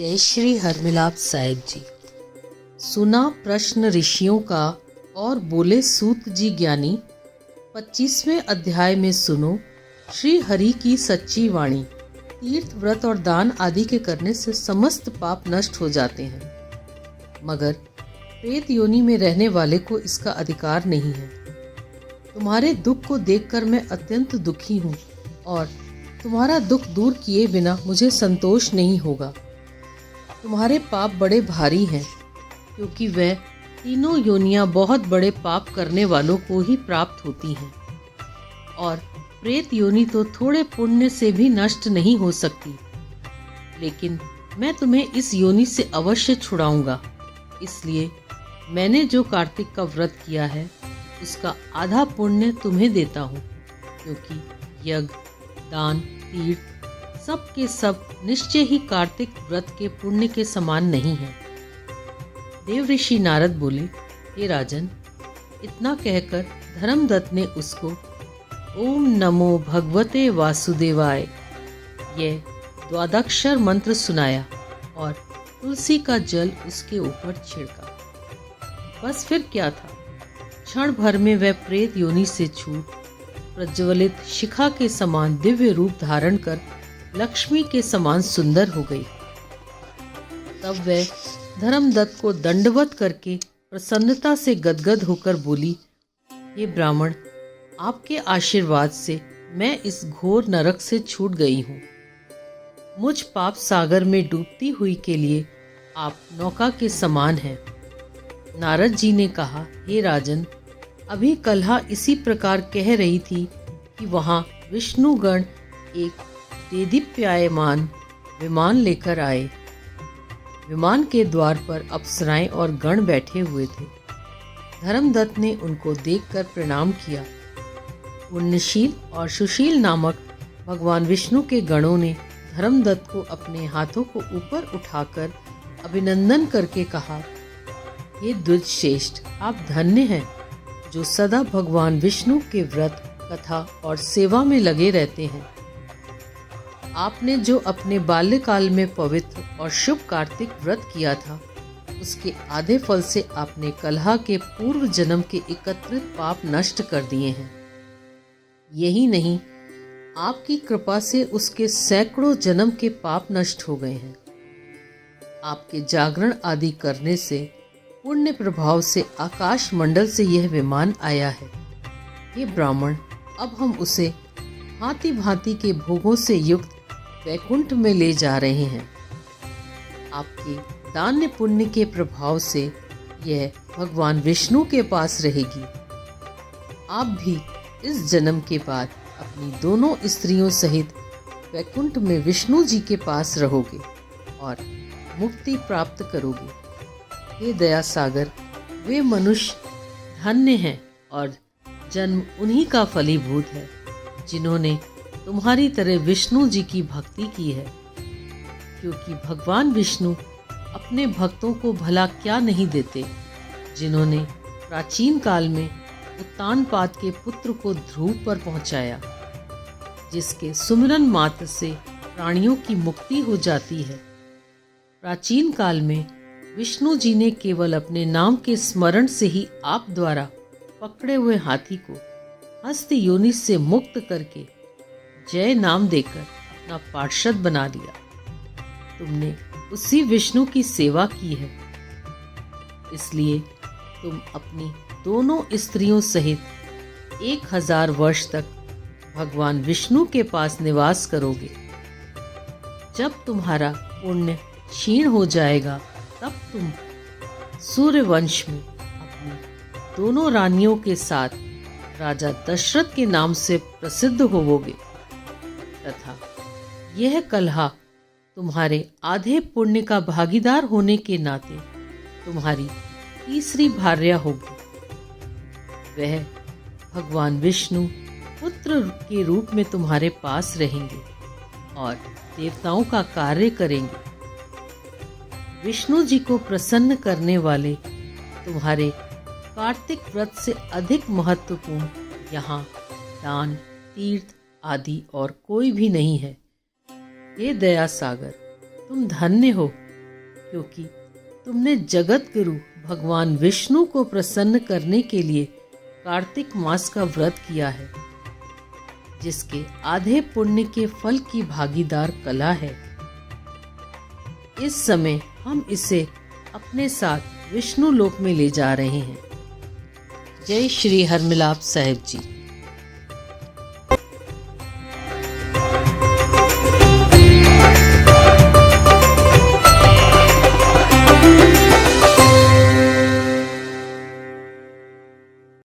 जय श्री हरमिलाप साहिब जी। सुना प्रश्न ऋषियों का और बोले सूत जी ज्ञानी। 25वें अध्याय में सुनो श्री हरि की सच्ची वाणी। तीर्थ व्रत और दान आदि के करने से समस्त पाप नष्ट हो जाते हैं, मगर प्रेत योनि में रहने वाले को इसका अधिकार नहीं है। तुम्हारे दुख को देखकर मैं अत्यंत दुखी हूँ और तुम्हारा दुख दूर किए बिना मुझे संतोष नहीं होगा। तुम्हारे पाप बड़े भारी हैं, क्योंकि वह तीनों योनियां बहुत बड़े पाप करने वालों को ही प्राप्त होती हैं, और प्रेत योनि तो थोड़े पुण्य से भी नष्ट नहीं हो सकती। लेकिन मैं तुम्हें इस योनि से अवश्य छुड़ाऊंगा। इसलिए मैंने जो कार्तिक का व्रत किया है उसका आधा पुण्य तुम्हें देता हूँ, क्योंकि यज्ञ, दान, तीर्थ सब के सब निश्चय ही कार्तिक व्रत के पुण्य के समान नहीं है। देव ऋषि नारद बोले, हे राजन, इतना कहकर धर्मदत्त ने उसको ओम नमो भगवते वासुदेवाय यह द्वादक्षर मंत्र सुनाया और तुलसी का जल उसके ऊपर छिड़का। बस फिर क्या था, क्षण भर में वह प्रेत योनि से छूट प्रज्वलित शिखा के समान दिव्य रूप धारण कर लक्ष्मी के समान सुंदर हो गई। तब वह धर्मदत्त को दंडवत करके प्रसन्नता से गदगद होकर बोली, हे ब्राह्मण, आपके आशीर्वाद से मैं इस घोर नरक से छूट गई हूँ। मुझ पाप सागर में डूबती हुई के लिए आप नौका के समान हैं। नारद जी ने कहा, हे राजन, अभी कल्हा इसी प्रकार कह रही थी कि वहाँ विष्णुगण एक देदीप्यायमान विमान लेकर आए। विमान के द्वार पर अप्सराएं और गण बैठे हुए थे। धर्मदत्त ने उनको देखकर प्रणाम किया। पुण्यशील और सुशील नामक भगवान विष्णु के गणों ने धर्मदत्त को अपने हाथों को ऊपर उठाकर अभिनंदन करके कहा, हे द्विजश्रेष्ठ, आप धन्य हैं जो सदा भगवान विष्णु के व्रत, कथा और सेवा में लगे रहते हैं। आपने जो अपने बाल्यकाल में पवित्र और शुभ कार्तिक व्रत किया था, उसके आधे फल से आपने कलहा के पूर्व जन्म के एकत्रित पाप नष्ट कर दिए हैं। यही नहीं, आपकी कृपा से उसके सैकड़ों जन्म के पाप नष्ट हो गए हैं। आपके जागरण आदि करने से पुण्य प्रभाव से आकाश मंडल से यह विमान आया है। हे ब्राह्मण, अब हम उसे भांति भांति के भोगों से युक्त वैकुंठ में ले जा रहे हैं। आपके दान्य पुण्य के प्रभाव से यह भगवान विष्णु के पास रहेगी। आप भी इस जन्म के बाद अपनी दोनों स्त्रियों सहित वैकुंठ में विष्णु जी के पास रहोगे और मुक्ति प्राप्त करोगे। हे दया सागर, वे मनुष्य धन्य हैं और जन्म उन्हीं का फलीभूत है जिन्होंने तुम्हारी तरह विष्णु जी की भक्ति की है, क्योंकि भगवान विष्णु अपने भक्तों को भला क्या नहीं देते, जिन्होंने प्राचीन काल में उत्तानपाद के पुत्र को ध्रुव पर पहुंचाया, जिसके सुमिरन मात्र से प्राणियों की मुक्ति हो जाती है। प्राचीन काल में विष्णु जी ने केवल अपने नाम के स्मरण से ही आप द्वारा पकड़े हुए हाथी को हस्त योनि से मुक्त करके जय नाम देकर अपना पार्षद बना लिया। तुमने उसी विष्णु की सेवा की है, इसलिए तुम अपनी दोनों स्त्रियों सहित 1000 वर्ष तक भगवान विष्णु के पास निवास करोगे। जब तुम्हारा पुण्य क्षीण हो जाएगा, तब तुम सूर्यवंश में अपनी दोनों रानियों के साथ राजा दशरथ के नाम से प्रसिद्ध होवोगे, तथा यह कलहा तुम्हारे आधे पुण्य का भागीदार होने के नाते तुम्हारी तीसरी भार्या होगी। वह भगवान विष्णु पुत्र के रूप में तुम्हारे पास रहेंगे और देवताओं का कार्य करेंगे। विष्णु जी को प्रसन्न करने वाले तुम्हारे कार्तिक व्रत से अधिक महत्वपूर्ण यहाँ दान, तीर्थ आदि और कोई भी नहीं है। हे दया सागर, तुम धन्य हो क्योंकि तुमने जगत गुरु भगवान विष्णु को प्रसन्न करने के लिए कार्तिक मास का व्रत किया है, जिसके आधे पुण्य के फल की भागीदार कला है। इस समय हम इसे अपने साथ विष्णु लोक में ले जा रहे हैं। जय श्री हरमिलाप साहिब जी।